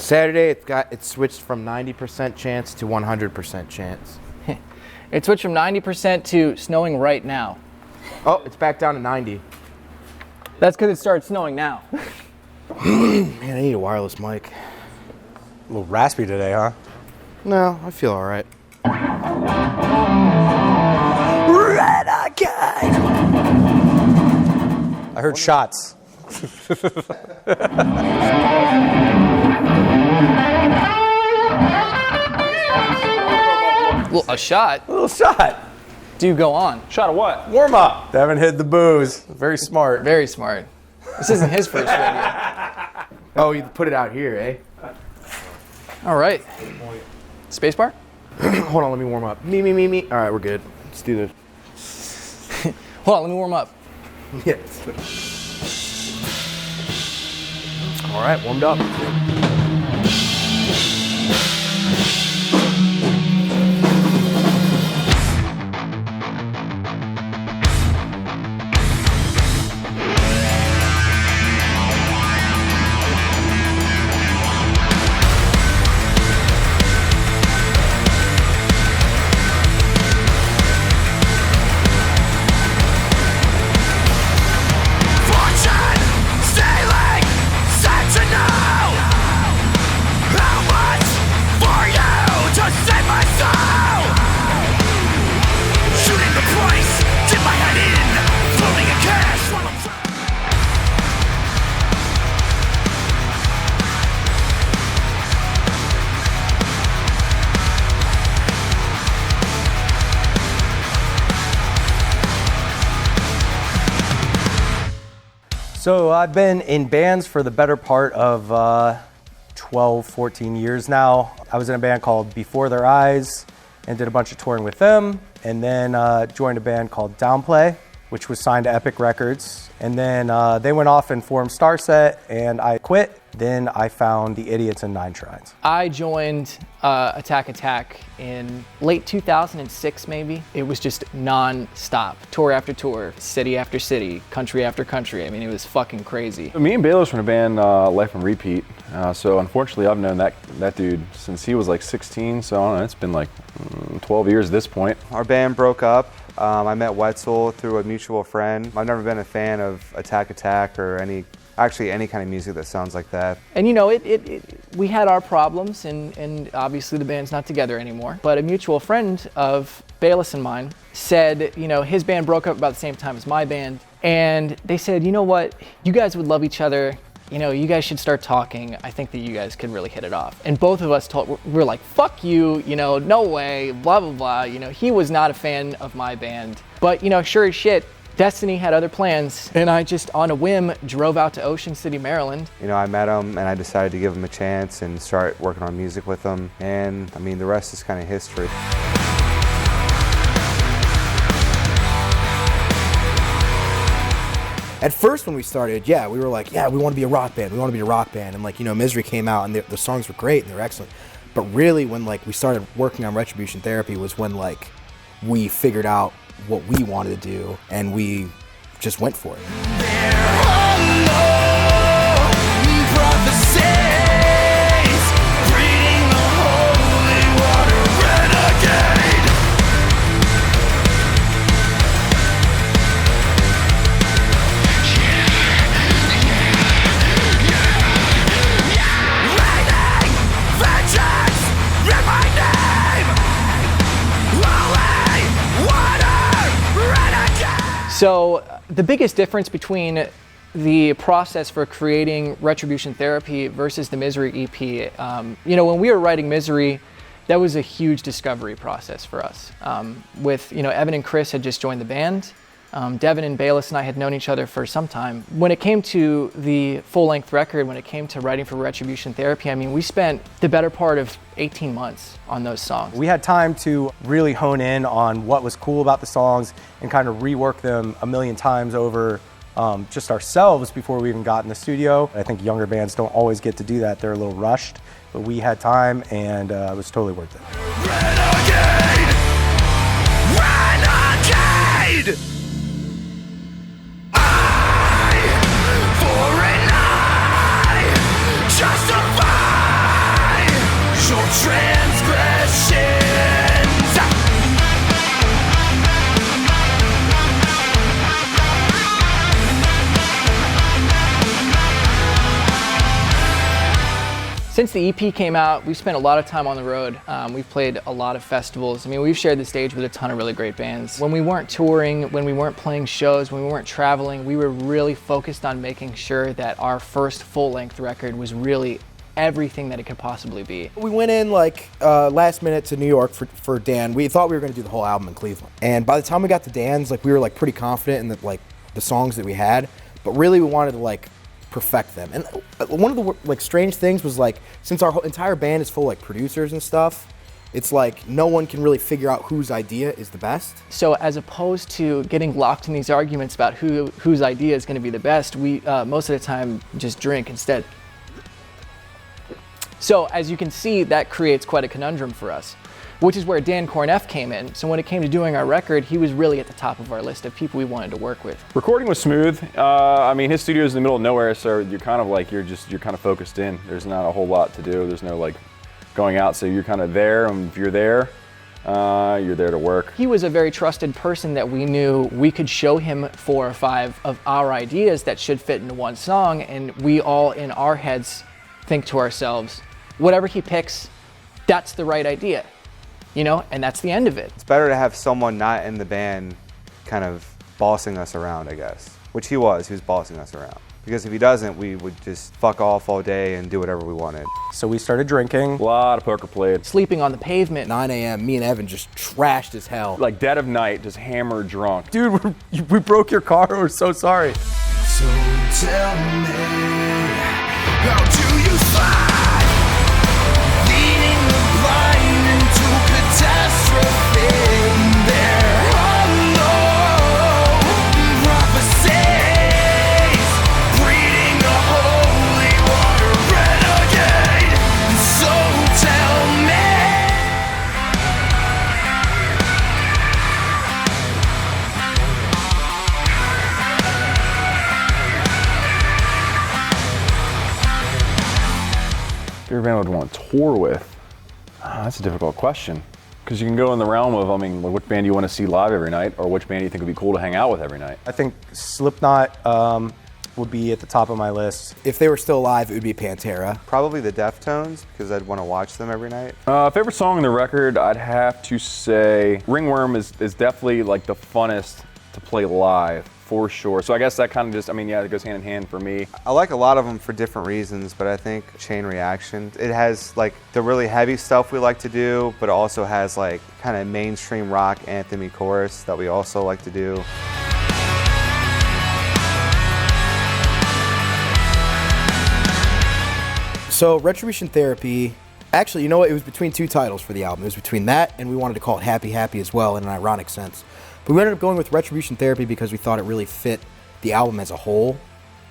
Saturday, it switched from 90% chance to 100% chance. It switched from 90% to snowing right now. Oh, it's back down to 90. That's because it started snowing now. Man, I need a wireless mic. A little raspy today, huh? No, I feel all right. I heard shots. Well, a shot? A little shot. Do you go on? Shot of what? Warm up. Devin hid the booze. Very smart. Very smart. This isn't his first radio. Oh, you put it out here, eh? All right. Spacebar? Hold on, let me warm up. Me. All right, we're good. Let's do this. Hold on, let me warm up. Yes. All right, warmed up. So I've been in bands for the better part of 12, 14 years now. I was in a band called Before Their Eyes and did a bunch of touring with them, and then joined a band called Downplay, which was signed to Epic Records. And then they went off and formed Starset, and I quit. Then I found the Idiots and NineShrines. I joined Attack in late 2006, maybe. It was just non-stop, tour after tour, city after city, country after country. I mean, it was fucking crazy. Me and Bayless were in a band, Life on Repeat. So unfortunately, I've known that dude since he was like 16. So I don't know, it's been like 12 years at this point. Our band broke up. I met Wetzel through a mutual friend. I've never been a fan of Attack or any kind of music that sounds like that. And you know, we had our problems, and obviously the band's not together anymore. But a mutual friend of Bayless and mine said, you know, his band broke up about the same time as my band, and they said, you know what, you guys would love each other. You know, you guys should start talking. I think that you guys could really hit it off. And both of us we're like, fuck you, you know, no way, blah, blah, blah. You know, he was not a fan of my band. But, you know, sure as shit, Destiny had other plans. And I just, on a whim, drove out to Ocean City, Maryland. You know, I met him and I decided to give him a chance and start working on music with him. And, I mean, the rest is kind of history. At first when we started, we were like, we want to be a rock band. And like, you know, Misery came out and the songs were great and they were excellent. But really when like we started working on Retribution Therapy was when like we figured out what we wanted to do and we just went for it. So the biggest difference between the process for creating Retribution Therapy versus the Misery EP, you know, when we were writing Misery, that was a huge discovery process for us. With, you know, Evan and Chris had just joined the band. Devin and Bayless and I had known each other for some time. When it came to the full-length record, when it came to writing for Retribution Therapy, I mean, we spent the better part of 18 months on those songs. We had time to really hone in on what was cool about the songs and kind of rework them a million times over just ourselves before we even got in the studio. I think younger bands don't always get to do that. They're a little rushed, but we had time and it was totally worth it. Renegade! Renegade! For an eye, justify Since the EP came out, we've spent a lot of time on the road. We've played a lot of festivals. I mean, we've shared the stage with a ton of really great bands. When we weren't touring, when we weren't playing shows, when we weren't traveling, we were really focused on making sure that our first full-length record was really everything that it could possibly be. We went in like last minute to New York for Dan. We thought we were going to do the whole album in Cleveland. And by the time we got to Dan's, like we were like pretty confident in the songs that we had, but really we wanted to like perfect them. And one of the like strange things was like, since our whole entire band is full like producers and stuff, it's like no one can really figure out whose idea is the best. So as opposed to getting locked in these arguments about whose idea is going to be the best, we most of the time just drink instead. So as you can see, that creates quite a conundrum for us, which is where Dan Corneff came in. So when it came to doing our record, he was really at the top of our list of people we wanted to work with. Recording was smooth. I mean, his studio is in the middle of nowhere, so you're kind of like, you're kind of focused in. There's not a whole lot to do. There's no like going out, so you're kind of there, and if you're there to work. He was a very trusted person that we knew we could show him 4 or 5 of our ideas that should fit into one song, and we all in our heads think to ourselves, whatever he picks, that's the right idea. You know, and that's the end of it. It's better to have someone not in the band kind of bossing us around, I guess. Which he was bossing us around. Because if he doesn't, we would just fuck off all day and do whatever we wanted. So we started drinking. A lot of poker played. Sleeping on the pavement. 9 a.m., me and Evan just trashed as hell. Like dead of night, just hammered drunk. Dude, we broke your car, we're so sorry. So tell me, how do you fight? Leading the blind into catastrophe. There are no prophecies, breeding a holy water renegade. So tell me. Favorite band I would want to tour with? That's a difficult question. Because you can go in the realm of, I mean, which band do you want to see live every night, or which band do you think would be cool to hang out with every night? I think Slipknot would be at the top of my list. If they were still alive, it would be Pantera. Probably the Deftones, because I'd want to watch them every night. Favorite song on the record, I'd have to say Ringworm is definitely like the funnest to play live, for sure. So I guess that kind of just, I mean, yeah, it goes hand in hand for me. I like a lot of them for different reasons, but I think Chain Reaction, it has like the really heavy stuff we like to do, but it also has like kind of mainstream rock anthem-y chorus that we also like to do. So Retribution Therapy, actually, you know what? It was between 2 titles for the album. It was between that and we wanted to call it Happy Happy as well in an ironic sense. But we ended up going with Retribution Therapy because we thought it really fit the album as a whole,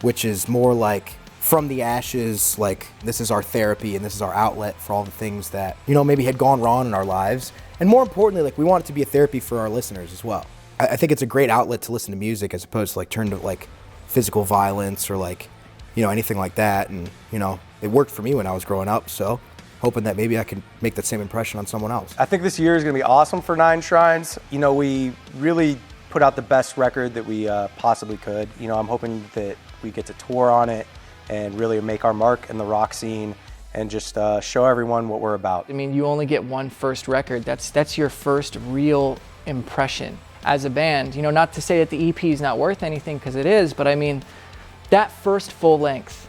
which is more like from the ashes, like this is our therapy and this is our outlet for all the things that, you know, maybe had gone wrong in our lives. And more importantly, like we want it to be a therapy for our listeners as well. I think it's a great outlet to listen to music as opposed to like turn to like physical violence or like, you know, anything like that. And, you know, it worked for me when I was growing up, so hoping that maybe I can make that same impression on someone else. I think this year is going to be awesome for NineShrines. You know, we really put out the best record that we possibly could. You know, I'm hoping that we get to tour on it and really make our mark in the rock scene and just show everyone what we're about. I mean, you only get one first record. That's your first real impression as a band. You know, not to say that the EP is not worth anything, because it is, but I mean, that first full length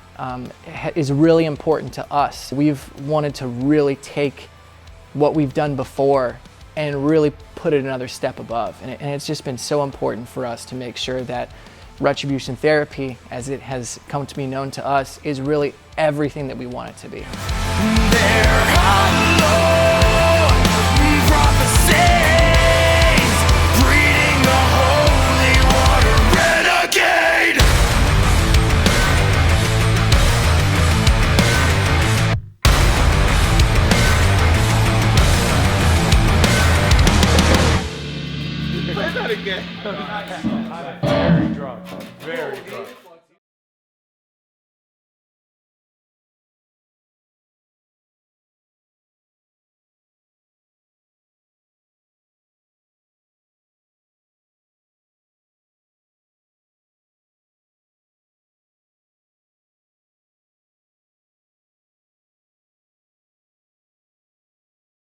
is really important to us. We've wanted to really take what we've done before and really put it another step above. And it's just been so important for us to make sure that Retribution Therapy, as it has come to be known to us, is really everything that we want it to be. There are no prophecies, breeding a holy water renegade. Say that again.